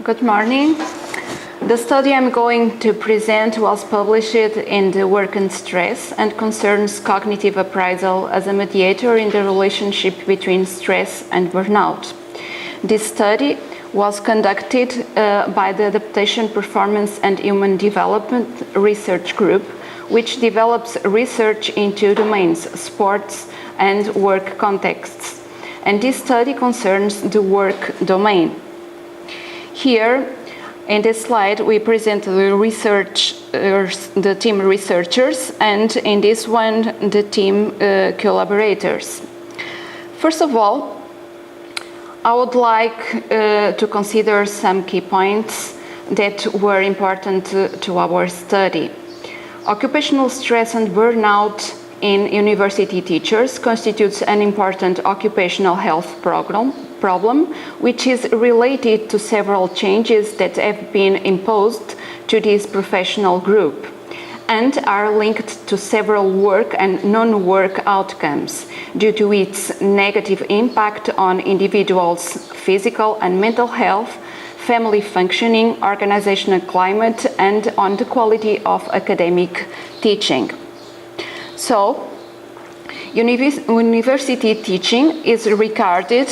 Good morning. The study I'm going to present was published in the Work and Stress and concerns cognitive appraisal as a mediator in the relationship between stress and burnout. This study was conducted by the Adaptation, Performance and Human Development Research Group, which develops research in two domains, sports and work contexts. And this study concerns the work domain. Here, in this slide, we present the team researchers, and in this one, the team collaborators. First of all, I would like to consider some key points that were important to our study. Occupational stress and burnout in university teachers constitutes an important occupational health problem, which is related to several changes that have been imposed to this professional group and are linked to several work and non-work outcomes due to its negative impact on individuals' physical and mental health, family functioning, organizational climate, and on the quality of academic teaching. So, university teaching is regarded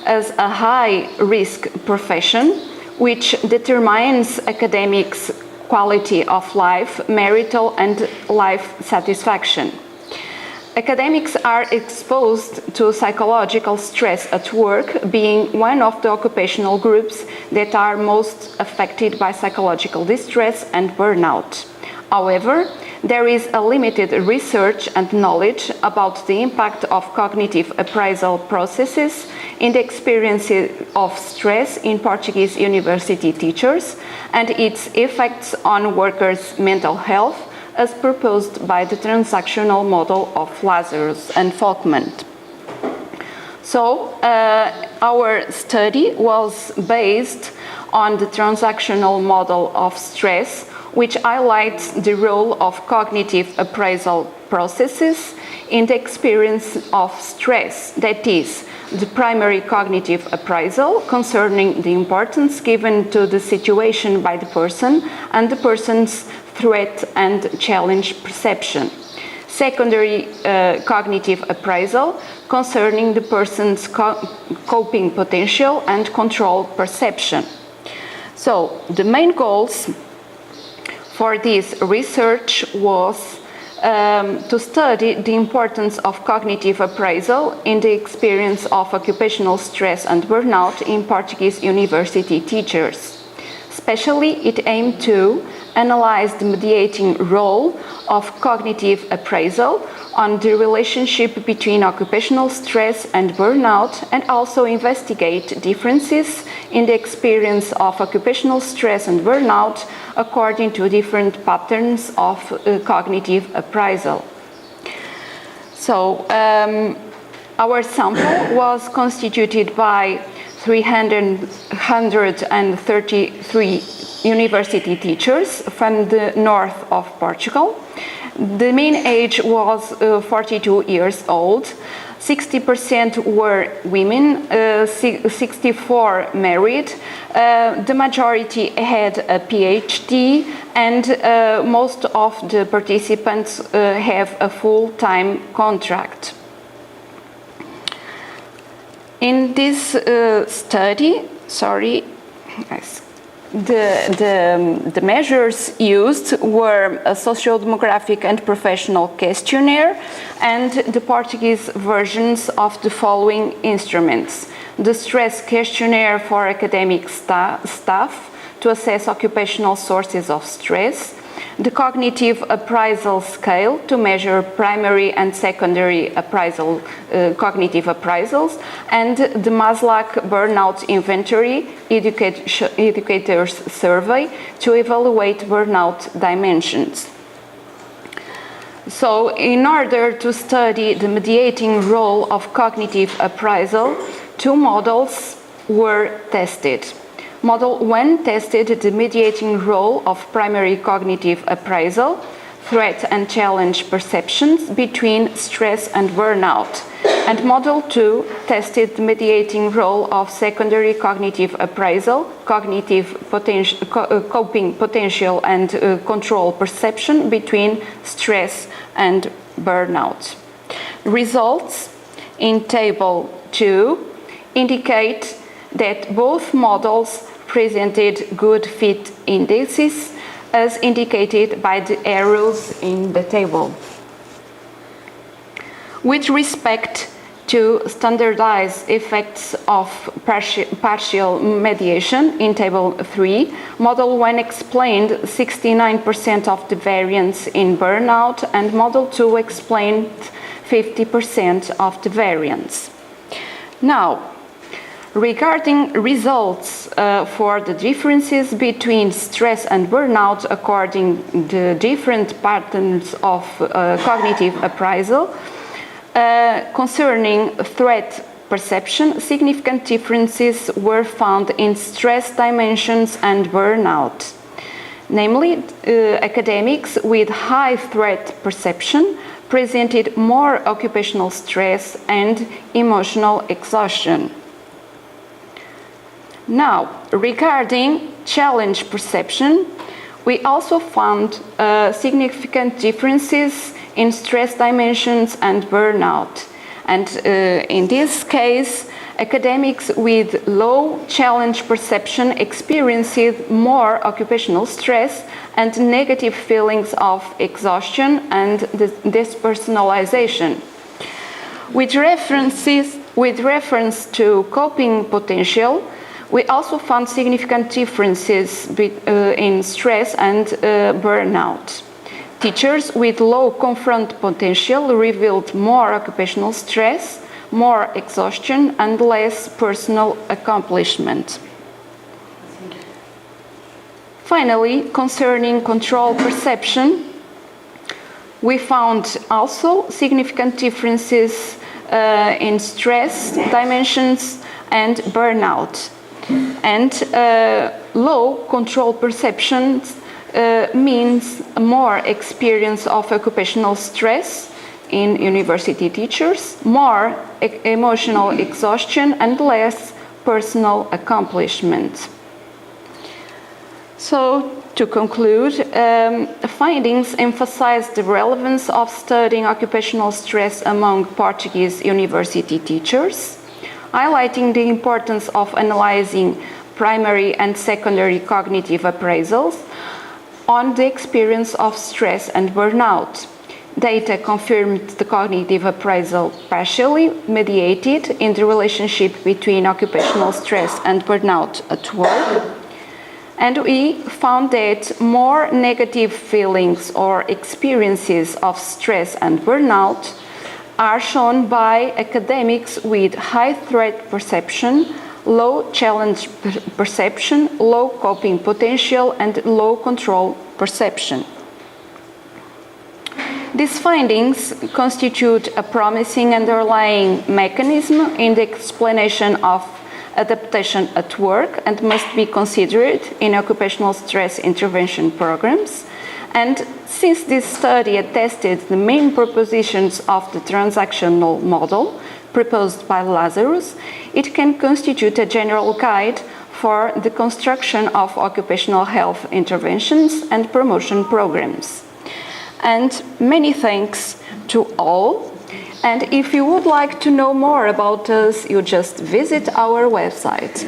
as a high-risk profession which determines academics' quality of life, marital and life satisfaction. Academics are exposed to psychological stress at work, being one of the occupational groups that are most affected by psychological distress and burnout. However, there is a limited research and knowledge about the impact of cognitive appraisal processes in the experience of stress in Portuguese university teachers and its effects on workers' mental health as proposed by the transactional model of Lazarus and Folkman. So, our study was based on the transactional model of stress, which highlights the role of cognitive appraisal processes in the experience of stress, that is, the primary cognitive appraisal concerning the importance given to the situation by the person and the person's threat and challenge perception. Secondary cognitive appraisal concerning the person's coping potential and control perception. So, the main goals for this research was to study the importance of cognitive appraisal in the experience of occupational stress and burnout in Portuguese university teachers. Especially, it aimed to analyze the mediating role of cognitive appraisal on the relationship between occupational stress and burnout, and also investigate differences in the experience of occupational stress and burnout according to different patterns of cognitive appraisal. So, our sample was constituted by 333 university teachers from the north of Portugal. The mean age was 42 years old. 60% were women, 64 married. The majority had a PhD, and most of the participants have a full-time contract. In this study, the measures used were a socio-demographic and professional questionnaire and the Portuguese versions of the following instruments: the stress questionnaire for academic staff to assess occupational sources of stress, the cognitive appraisal scale to measure primary and secondary cognitive appraisals, and the Maslow burnout inventory educators survey to evaluate burnout dimensions. So, in order to study the mediating role of cognitive appraisal, two models were tested. Model 1 tested the mediating role of primary cognitive appraisal, threat and challenge perceptions between stress and burnout. And Model 2 tested the mediating role of secondary cognitive appraisal, coping potential and control perception between stress and burnout. Results in Table 2 indicate that both models presented good fit indices as indicated by the arrows in the table. With respect to standardized effects of partial mediation in Table 3, Model 1 explained 69% of the variance in burnout, and Model 2 explained 50% of the variance. Now, regarding results for the differences between stress and burnout according to the different patterns of cognitive appraisal, concerning threat perception, significant differences were found in stress dimensions and burnout. Namely, academics with high threat perception presented more occupational stress and emotional exhaustion. Now, regarding challenge perception, we also found significant differences in stress dimensions and burnout. And in this case, academics with low challenge perception experienced more occupational stress and negative feelings of exhaustion and despersonalization. With reference to coping potential, we also found significant differences in stress and burnout. Teachers with low confront potential revealed more occupational stress, more exhaustion, and less personal accomplishment. Finally, concerning control perception, we found also significant differences in stress dimensions and burnout. And low control perceptions means more experience of occupational stress in university teachers, more emotional exhaustion, and less personal accomplishment. So, to conclude, findings emphasize the relevance of studying occupational stress among Portuguese university teachers, highlighting the importance of analyzing primary and secondary cognitive appraisals on the experience of stress and burnout. Data confirmed the cognitive appraisal partially mediated in the relationship between occupational stress and burnout at work. And we found that more negative feelings or experiences of stress and burnout are shown by academics with high threat perception, low challenge perception, low coping potential, and low control perception. These findings constitute a promising underlying mechanism in the explanation of adaptation at work and must be considered in occupational stress intervention programs. And since this study attested the main propositions of the transactional model proposed by Lazarus, it can constitute a general guide for the construction of occupational health interventions and promotion programs. And many thanks to all. And if you would like to know more about us, you just visit our website.